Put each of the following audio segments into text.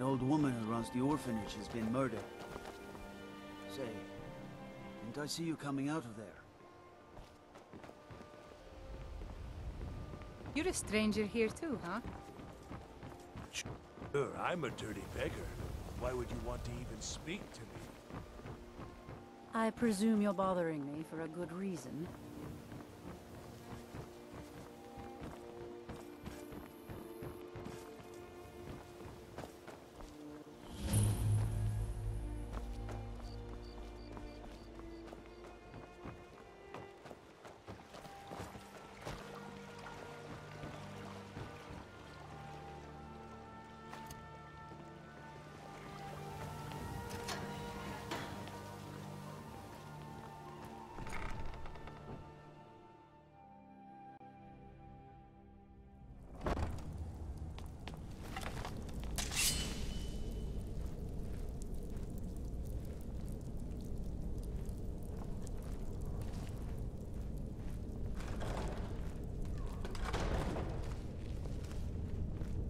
That old woman who runs the orphanage has been murdered. Say, didn't I see you coming out of there? You're a stranger here too, huh? Sure, I'm a dirty beggar. Why would you want to even speak to me? I presume you're bothering me for a good reason.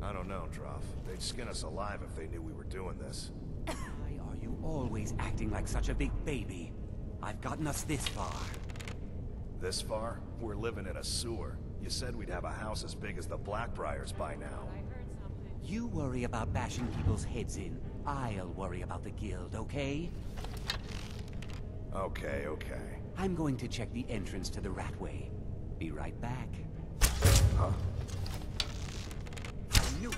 I don't know, Droff. They'd skin us alive if they knew we were doing this. Why are you always acting like such a big baby? I've gotten us this far. This far? We're living in a sewer. You said we'd have a house as big as the Blackbriars by now. You worry about bashing people's heads in. I'll worry about the guild, okay? Okay, okay. I'm going to check the entrance to the Ratway. Be right back. Huh? I knew it!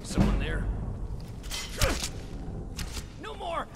Someone there? No more!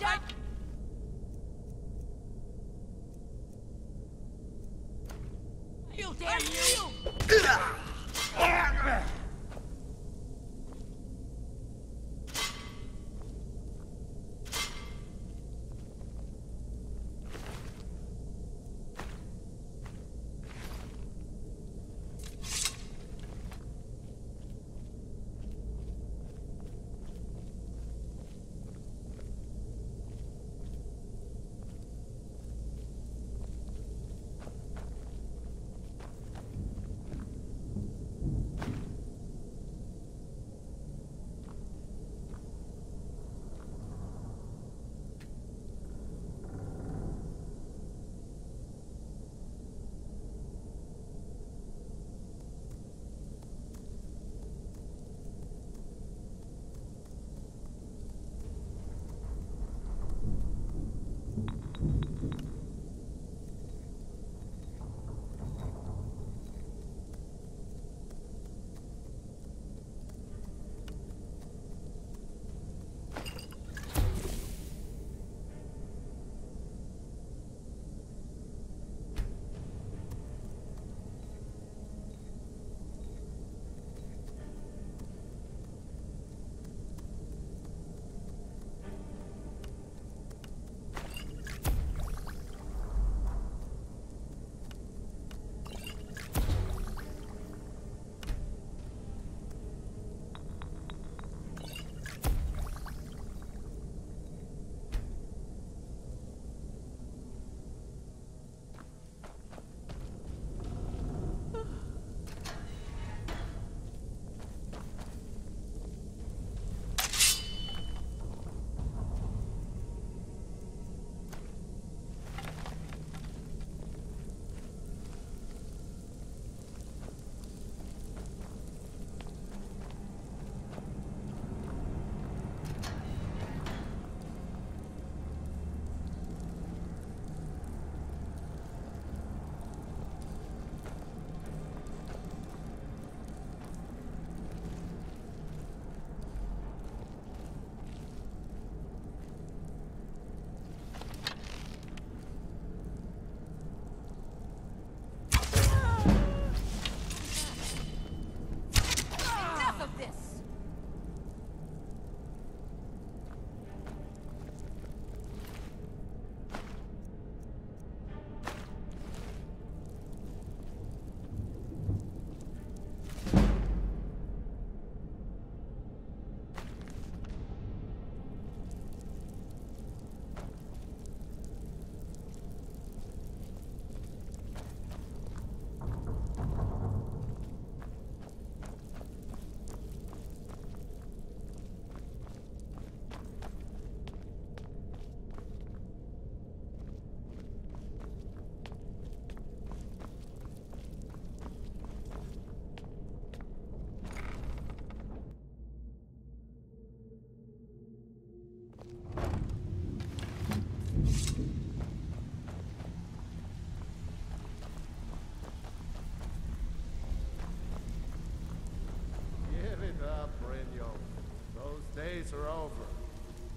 days are over.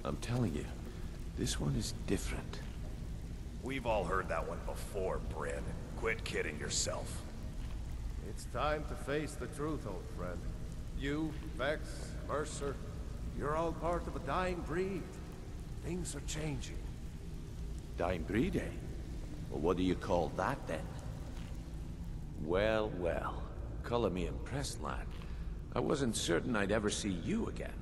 I'm telling you, this one is different. We've all heard that one before, Bryn. Quit kidding yourself. It's time to face the truth, old friend. You, Vex, Mercer, you're all part of a dying breed. Things are changing. Dying breed, eh? Well, what do you call that, then? Well, well. Color me impressed, lad. I wasn't certain I'd ever see you again.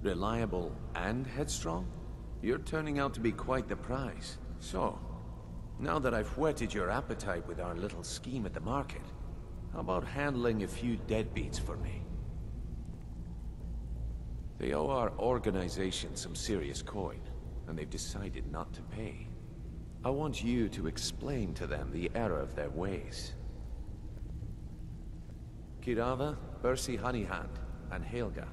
Reliable and headstrong? You're turning out to be quite the prize. So, now that I've whetted your appetite with our little scheme at the market, how about handling a few deadbeats for me? They owe our organization some serious coin, and they've decided not to pay. I want you to explain to them the error of their ways. Kirava, Bersi Honeyhand, and Helga.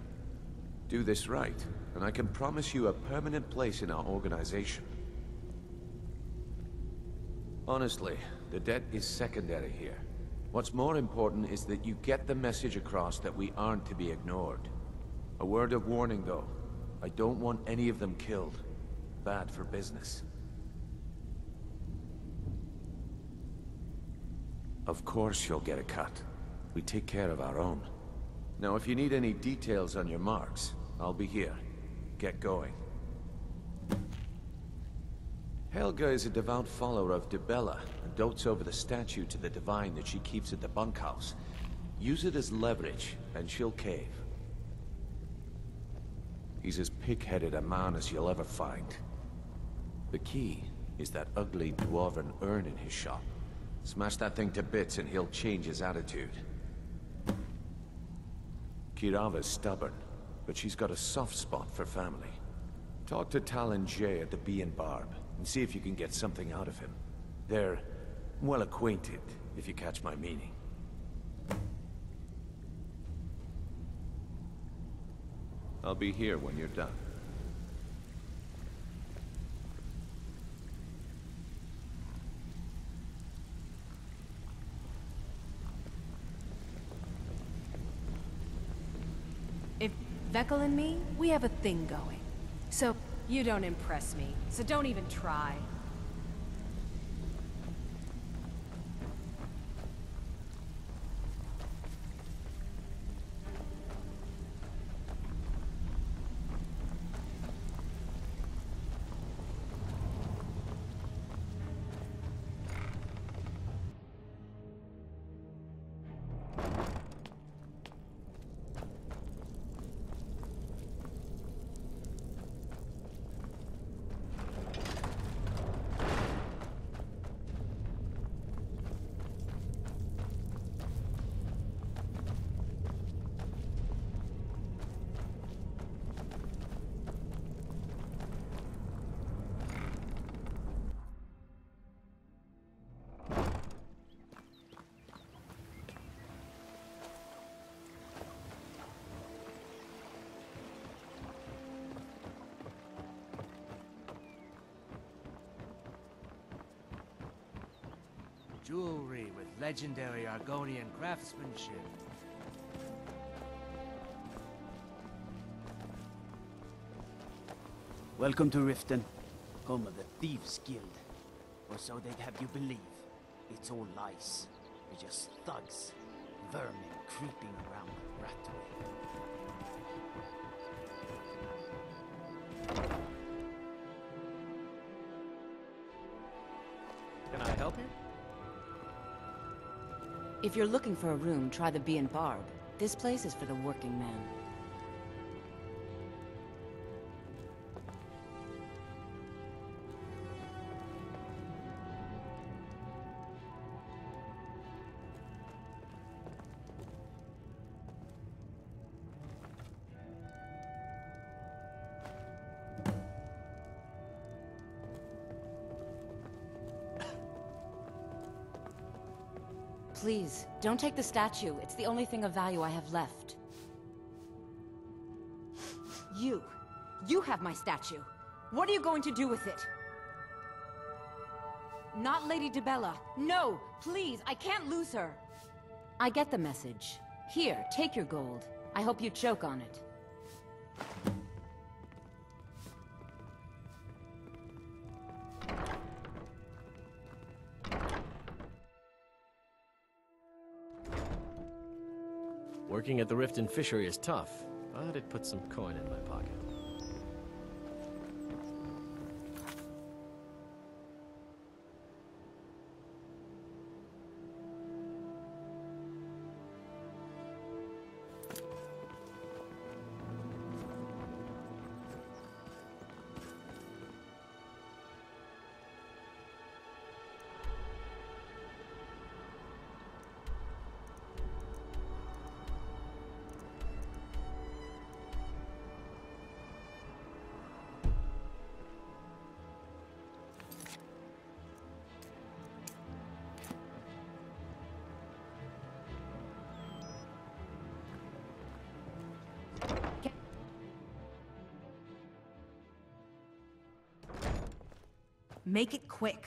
Do this right, and I can promise you a permanent place in our organization. Honestly, the debt is secondary here. What's more important is that you get the message across that we aren't to be ignored. A word of warning, though. I don't want any of them killed. Bad for business. Of course you'll get a cut. We take care of our own. Now, if you need any details on your marks, I'll be here. Get going. Helga is a devout follower of Dibella and dotes over the statue to the divine that she keeps at the bunkhouse. Use it as leverage, and she'll cave. He's as pig-headed a man as you'll ever find. The key is that ugly dwarven urn in his shop. Smash that thing to bits and he'll change his attitude. Kirava's stubborn, but she's got a soft spot for family. Talk to Talon Jay at the Bee and Barb, and see if you can get something out of him. They're well acquainted, if you catch my meaning. I'll be here when you're done. If Vekel and me, we have a thing going. So, you don't impress me, so don't even try. Jewelry with legendary Argonian craftsmanship. Welcome to Riften, home of the Thieves Guild. Or so they'd have you believe. It's all lies. They're just thugs. Vermin creeping around the Ratway. Can I help you? If you're looking for a room, try the Bee and Barb. This place is for the working man. Please, don't take the statue. It's the only thing of value I have left. You have my statue. What are you going to do with it? Not Lady Dibella. No, please, I can't lose her. I get the message. Here, take your gold. I hope you choke on it. Working at the Riften Fishery is tough, but it puts some coin in my pocket. Make it quick.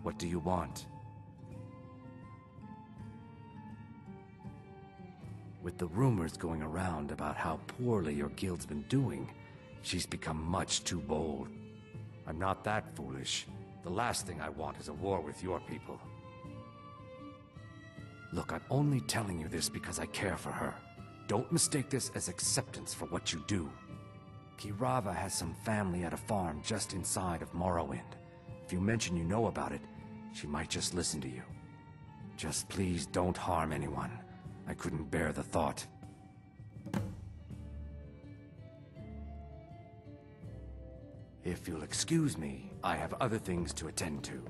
What do you want? With the rumors going around about how poorly your guild's been doing, she's become much too bold. I'm not that foolish. The last thing I want is a war with your people. Look, I'm only telling you this because I care for her. Don't mistake this as acceptance for what you do. Kirava has some family at a farm just inside of Morrowind. If you mention you know about it, she might just listen to you. Just please don't harm anyone. I couldn't bear the thought. If you'll excuse me, I have other things to attend to.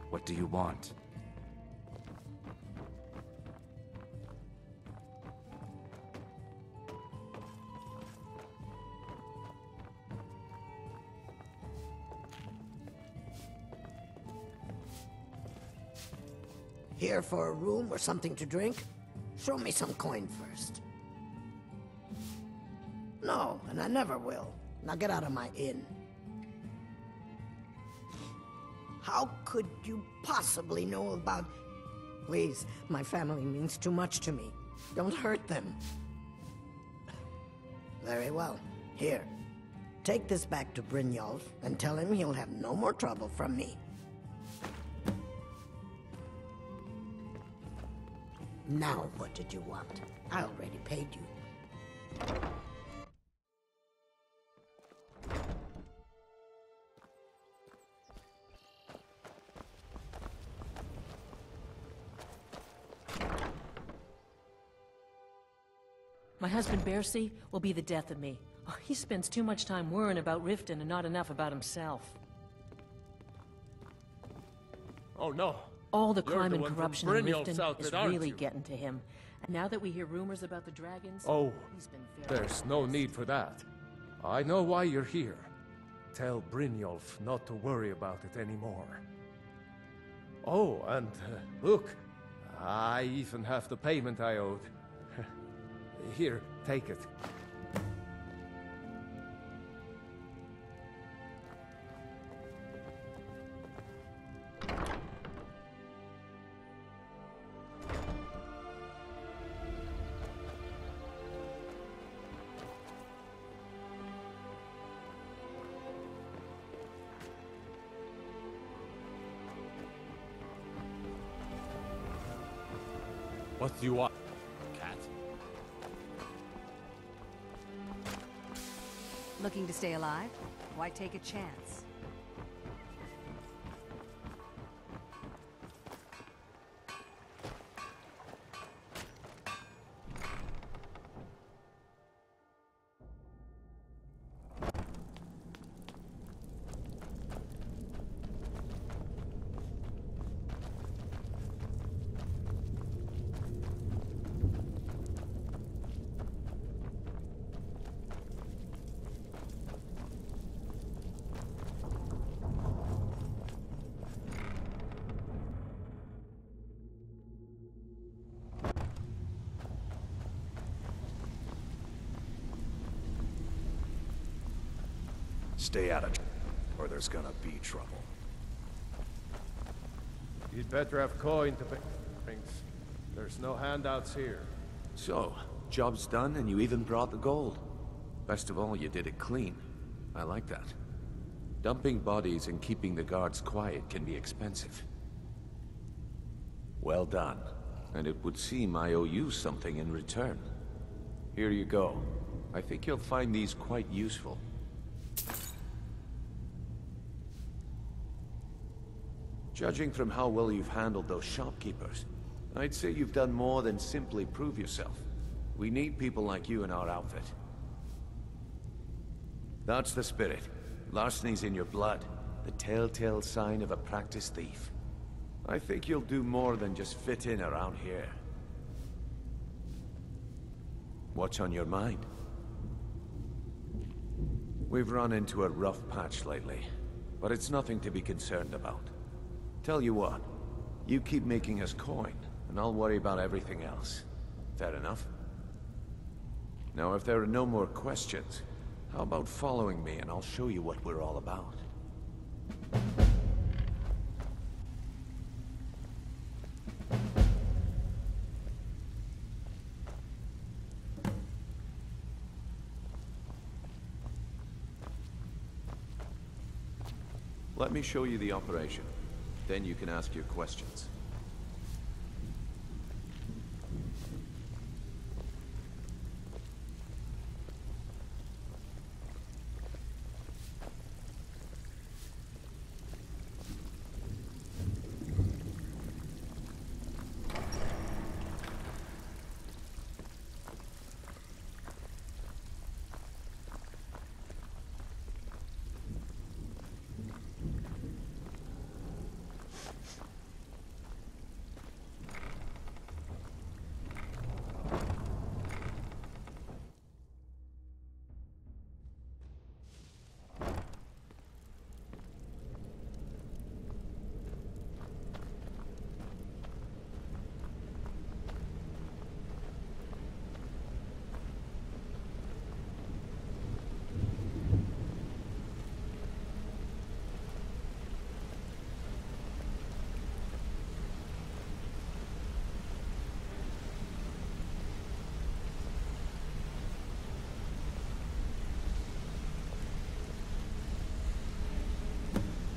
What do you want? Here for a room or something to drink? Show me some coin first. No, and I never will. Now get out of my inn. How could you possibly know about... Please, my family means too much to me. Don't hurt them. Very well. Here. Take this back to Brynjolf and tell him he'll have no more trouble from me. Now what did you want? I already paid you. My husband Bercy will be the death of me. Oh, he spends too much time worrying about Riften and not enough about himself. Oh no. All the You're crime the and one from corruption in Brynjolf's Riften outfit, is aren't really you? getting to him. And now that we hear rumors about the dragons... Oh, he's been very there's no need for that. I know why you're here. Tell Brynjolf not to worry about it anymore. Oh, and look, I even have the payment I owed. Here, take it. What do you want, cat? Looking to stay alive? Why take a chance? Stay out of or there's gonna be trouble. You'd better have coin to pay things. There's no handouts here. So, job's done and you even brought the gold. Best of all, you did it clean. I like that. Dumping bodies and keeping the guards quiet can be expensive. Well done. And it would seem I owe you something in return. Here you go. I think you'll find these quite useful. Judging from how well you've handled those shopkeepers, I'd say you've done more than simply prove yourself. We need people like you in our outfit. That's the spirit. Larceny's in your blood, the telltale sign of a practiced thief. I think you'll do more than just fit in around here. What's on your mind? We've run into a rough patch lately, but it's nothing to be concerned about. Tell you what, you keep making us coin, and I'll worry about everything else. Fair enough? Now, if there are no more questions, how about following me and I'll show you what we're all about? Let me show you the operation. Then you can ask your questions.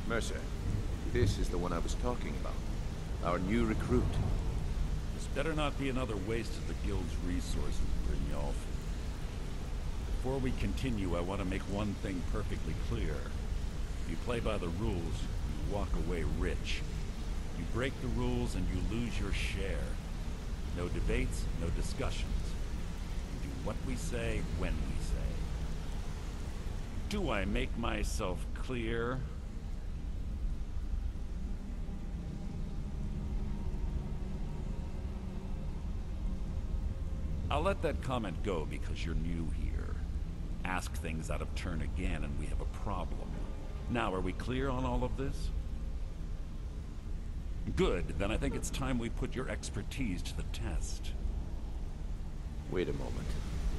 Mercer, this is the one I was talking about. Our new recruit. This better not be another waste of the Guild's resources, Brynjolf. Before we continue, I want to make one thing perfectly clear. If you play by the rules, you walk away rich. You break the rules and you lose your share. No debates, no discussions. We do what we say, when we say. Do I make myself clear? I'll let that comment go because you're new here. Ask things out of turn again and we have a problem. Now, are we clear on all of this? Good, then I think it's time we put your expertise to the test. Wait a moment.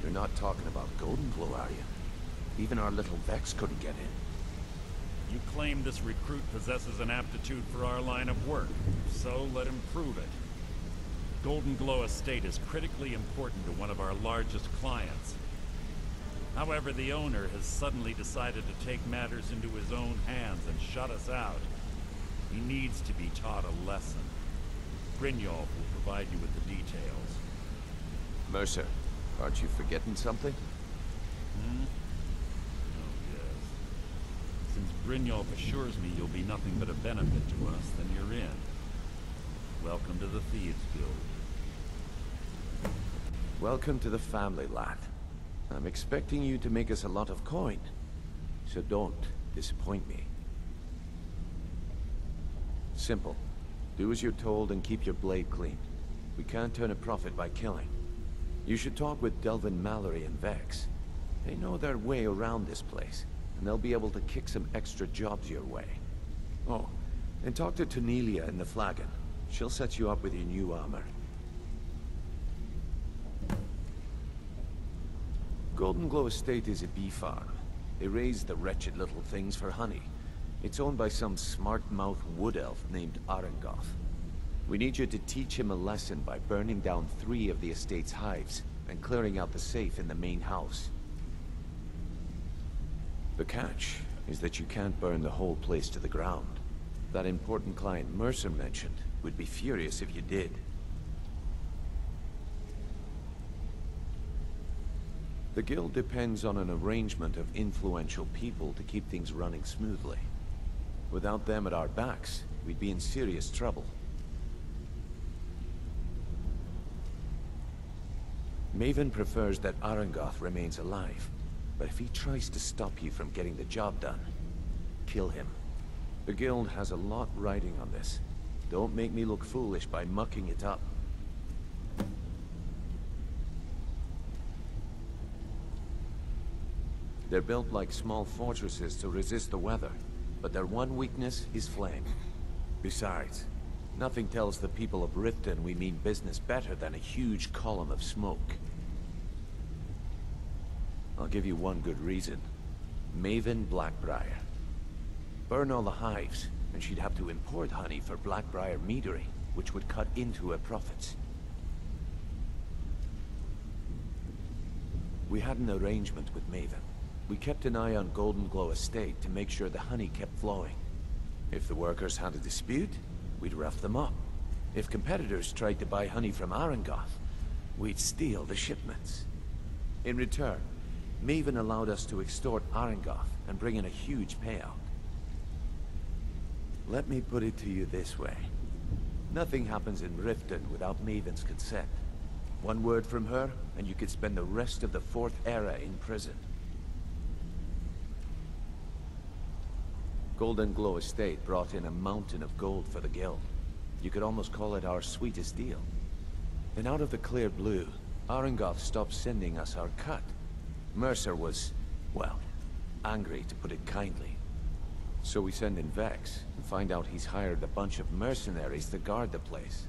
You're not talking about Golden Glow, are you? Even our little Vex couldn't get in. You claim this recruit possesses an aptitude for our line of work, so let him prove it. Golden Glow Estate is critically important to one of our largest clients. However, the owner has suddenly decided to take matters into his own hands and shut us out. He needs to be taught a lesson. Brynjolf will provide you with the details. Mercer, aren't you forgetting something? Hmm? Oh, yes. Since Brynjolf assures me you'll be nothing but a benefit to us, then you're in. Welcome to the Thieves Guild. Welcome to the family, lad. I'm expecting you to make us a lot of coin. So don't disappoint me. Simple. Do as you're told and keep your blade clean. We can't turn a profit by killing. You should talk with Delvin Mallory and Vex. They know their way around this place, and they'll be able to kick some extra jobs your way. Oh, and talk to Tonelia in the Flagon. She'll set you up with your new armor. Golden Glow Estate is a bee farm. They raise the wretched little things for honey. It's owned by some smart-mouth wood elf named Arengoth. We need you to teach him a lesson by burning down 3 of the estate's hives and clearing out the safe in the main house. The catch is that you can't burn the whole place to the ground. That important client Mercer mentioned would be furious if you did. The guild depends on an arrangement of influential people to keep things running smoothly. Without them at our backs, we'd be in serious trouble. Maven prefers that Arengoth remains alive, but if he tries to stop you from getting the job done, kill him. The guild has a lot riding on this. Don't make me look foolish by mucking it up. They're built like small fortresses to resist the weather, but their one weakness is flame. Besides, nothing tells the people of Riften we mean business better than a huge column of smoke. I'll give you one good reason. Maven Blackbriar. Burn all the hives, and she'd have to import honey for Blackbriar meadering, which would cut into her profits. We had an arrangement with Maven. We kept an eye on Golden Glow Estate to make sure the honey kept flowing. If the workers had a dispute, we'd rough them up. If competitors tried to buy honey from Arengoth, we'd steal the shipments. In return, Maven allowed us to extort Arengoth and bring in a huge payout. Let me put it to you this way. Nothing happens in Riften without Maven's consent. One word from her, and you could spend the rest of the 4th era in prison. Golden Glow Estate brought in a mountain of gold for the guild. You could almost call it our sweetest deal. Then out of the clear blue, Arengoth stopped sending us our cut. Mercer was, well, angry to put it kindly. So we send in Vex and find out he's hired a bunch of mercenaries to guard the place.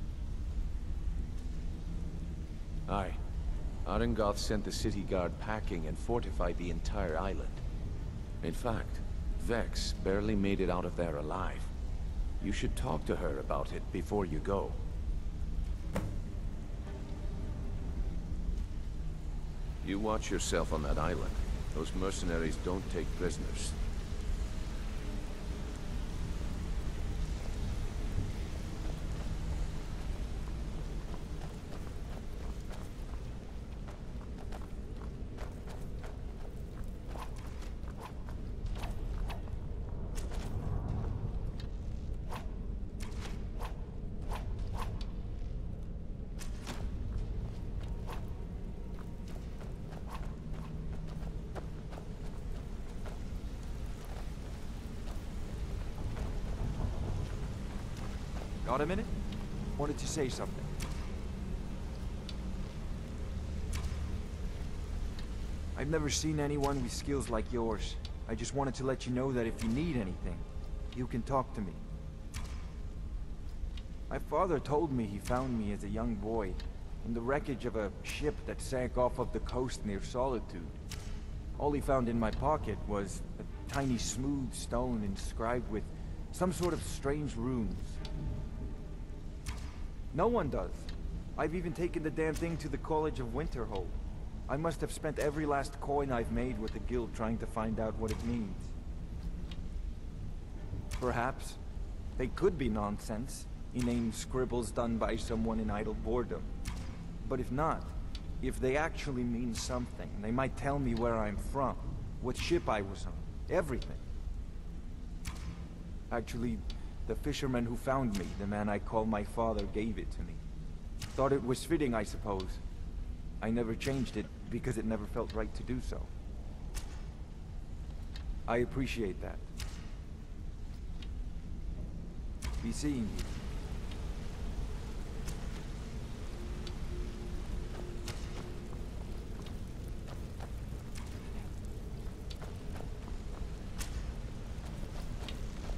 Aye. Arengoth sent the city guard packing and fortified the entire island. In fact, Vex barely made it out of there alive. You should talk to her about it before you go. You watch yourself on that island. Those mercenaries don't take prisoners. Got a minute? Wanted to say something. I've never seen anyone with skills like yours. I just wanted to let you know that if you need anything, you can talk to me. My father told me he found me as a young boy in the wreckage of a ship that sank off of the coast near Solitude. All he found in my pocket was a tiny smooth stone inscribed with some sort of strange runes. No one does. I've even taken the damn thing to the College of Winterhold. I must have spent every last coin I've made with the guild trying to find out what it means. Perhaps they could be nonsense, inane scribbles done by someone in idle boredom. But if not, if they actually mean something, they might tell me where I'm from, what ship I was on, everything. Actually, the fisherman who found me, the man I call my father, gave it to me. Thought it was fitting, I suppose. I never changed it because it never felt right to do so. I appreciate that. Be seeing you.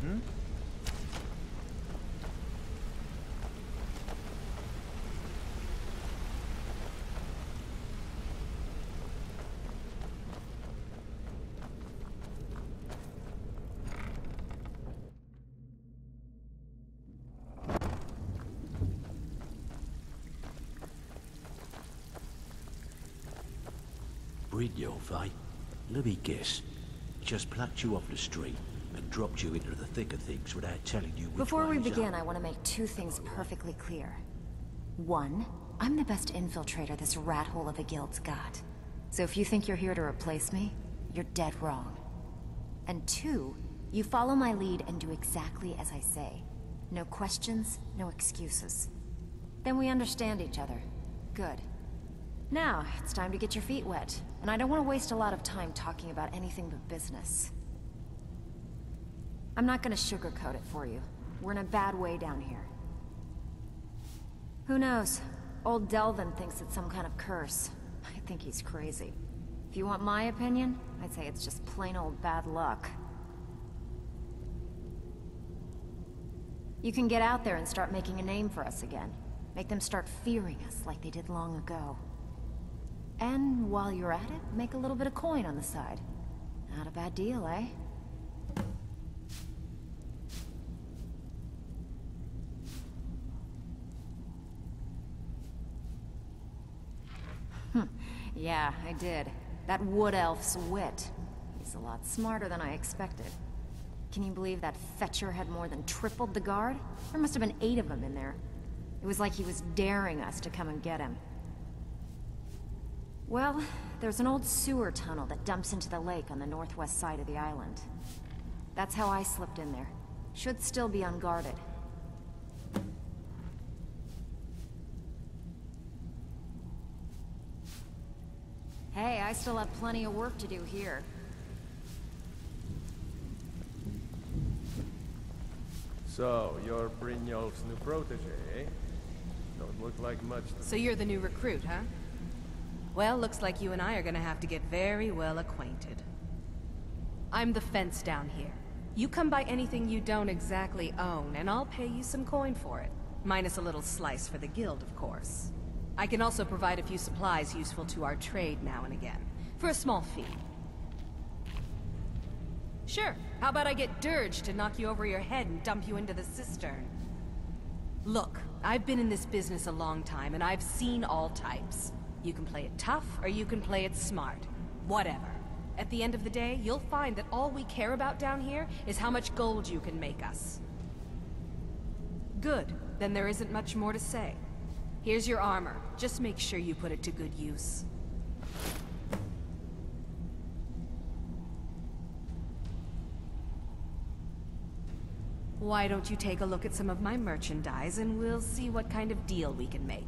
Hmm? Brynjolf, eh? Let me guess. He just plucked you off the street and dropped you into the thick of things without telling you which Before we way is begin, up. I want to make two things perfectly clear. One, I'm the best infiltrator this rat hole of a guild's got. So if you think you're here to replace me, you're dead wrong. And two, you follow my lead and do exactly as I say. No questions, no excuses. Then we understand each other. Good. Now, it's time to get your feet wet. And I don't want to waste a lot of time talking about anything but business. I'm not gonna sugarcoat it for you. We're in a bad way down here. Who knows? Old Delvin thinks it's some kind of curse. I think he's crazy. If you want my opinion, I'd say it's just plain old bad luck. You can get out there and start making a name for us again. Make them start fearing us like they did long ago. And while you're at it, make a little bit of coin on the side. Not a bad deal, eh? Yeah, I did. That wood elf's wit. He's a lot smarter than I expected. Can you believe that fetcher had more than tripled the guard? There must have been 8 of them in there. It was like he was daring us to come and get him. Well, there's an old sewer tunnel that dumps into the lake on the northwest side of the island. That's how I slipped in there. Should still be unguarded. Hey, I still have plenty of work to do here. So, you're Brynjolf's new protege, eh? Don't look like much to So you're the new recruit, huh? Well, looks like you and I are gonna have to get very well acquainted. I'm the fence down here. You come by anything you don't exactly own, and I'll pay you some coin for it. Minus a little slice for the guild, of course. I can also provide a few supplies useful to our trade now and again, for a small fee. Sure, how about I get Dirge to knock you over your head and dump you into the cistern? Look, I've been in this business a long time, and I've seen all types. You can play it tough, or you can play it smart. Whatever. At the end of the day, you'll find that all we care about down here is how much gold you can make us. Good, then there isn't much more to say. Here's your armor. Just make sure you put it to good use. Why don't you take a look at some of my merchandise and we'll see what kind of deal we can make.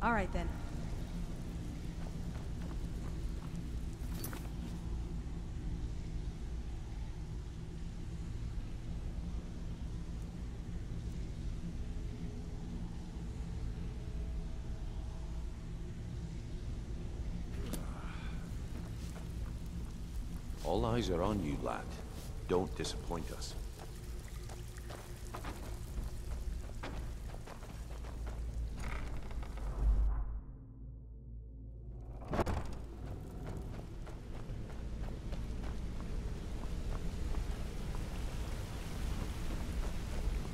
All right then. All eyes are on you, lad. Don't disappoint us.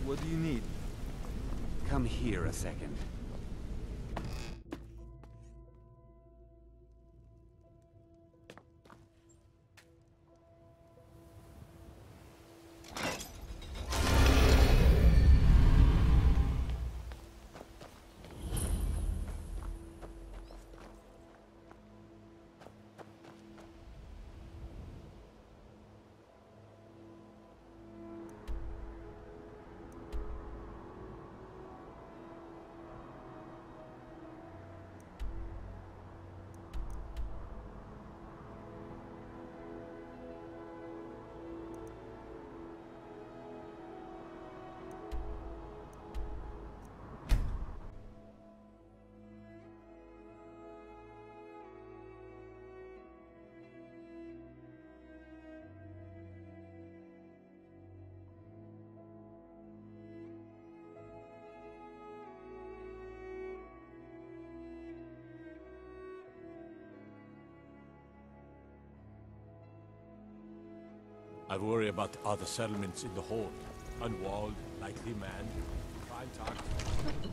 What do you need? Come here a second. I worry about the other settlements in the Hold. Unwalled, lightly manned, prime targets.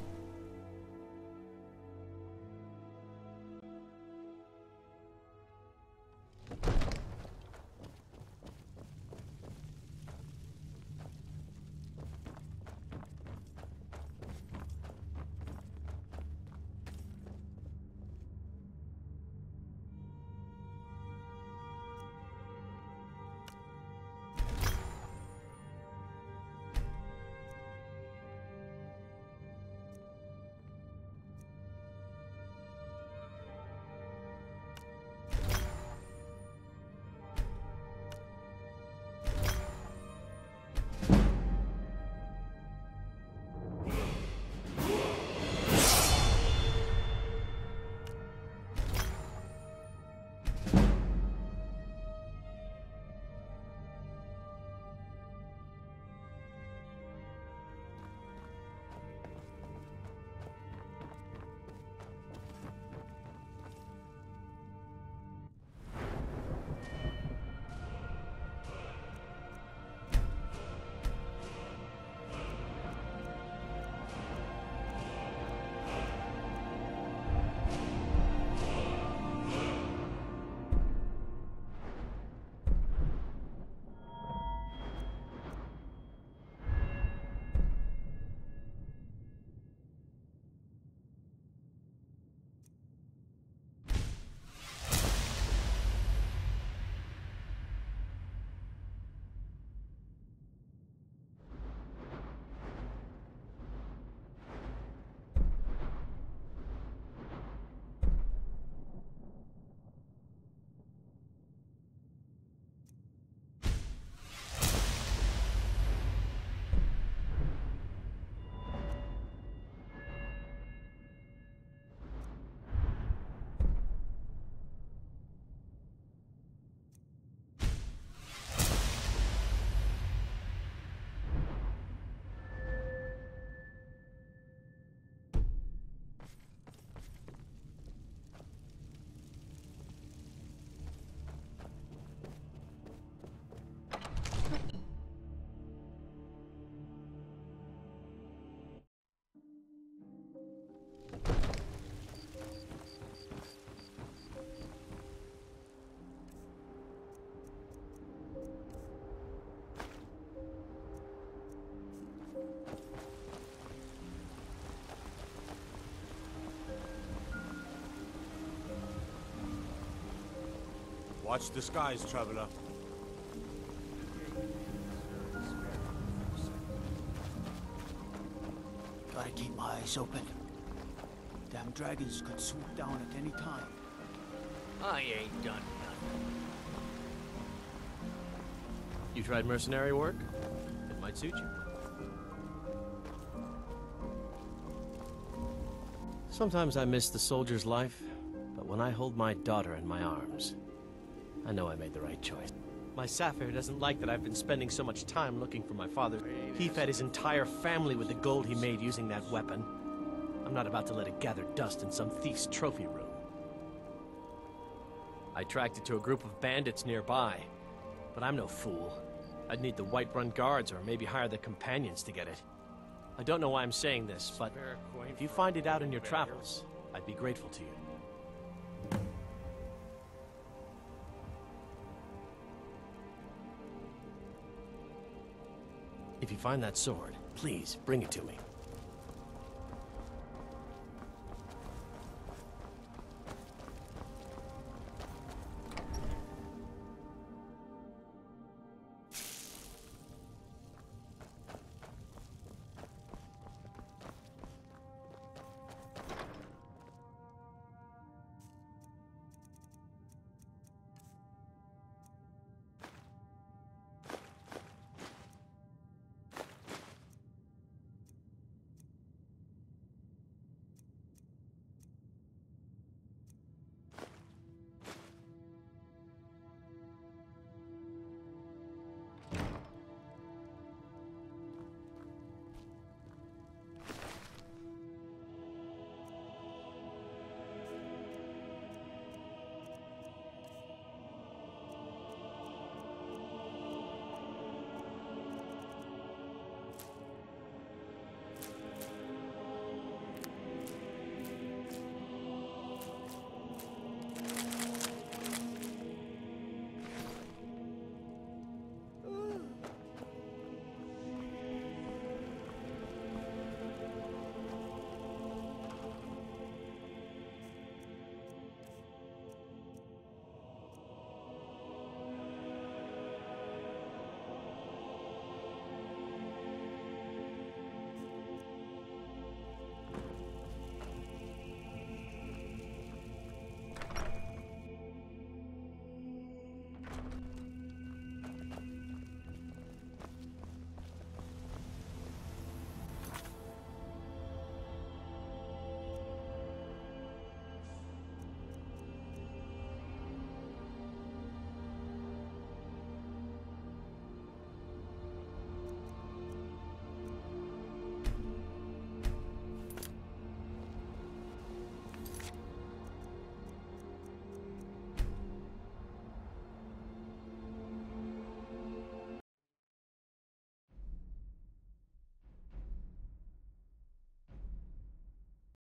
Watch the skies, traveler. Gotta keep my eyes open. Damn dragons could swoop down at any time. I ain't done nothing. You tried mercenary work? It might suit you. Sometimes I miss the soldier's life, but when I hold my daughter in my arms, I know I made the right choice. My Sapphire doesn't like that I've been spending so much time looking for my father. He fed his entire family with the gold he made using that weapon. I'm not about to let it gather dust in some thief's trophy room. I tracked it to a group of bandits nearby, but I'm no fool. I'd need the Whiterun guards or maybe hire the companions to get it. I don't know why I'm saying this, but if you find it out in your travels, I'd be grateful to you. If you find that sword, please bring it to me.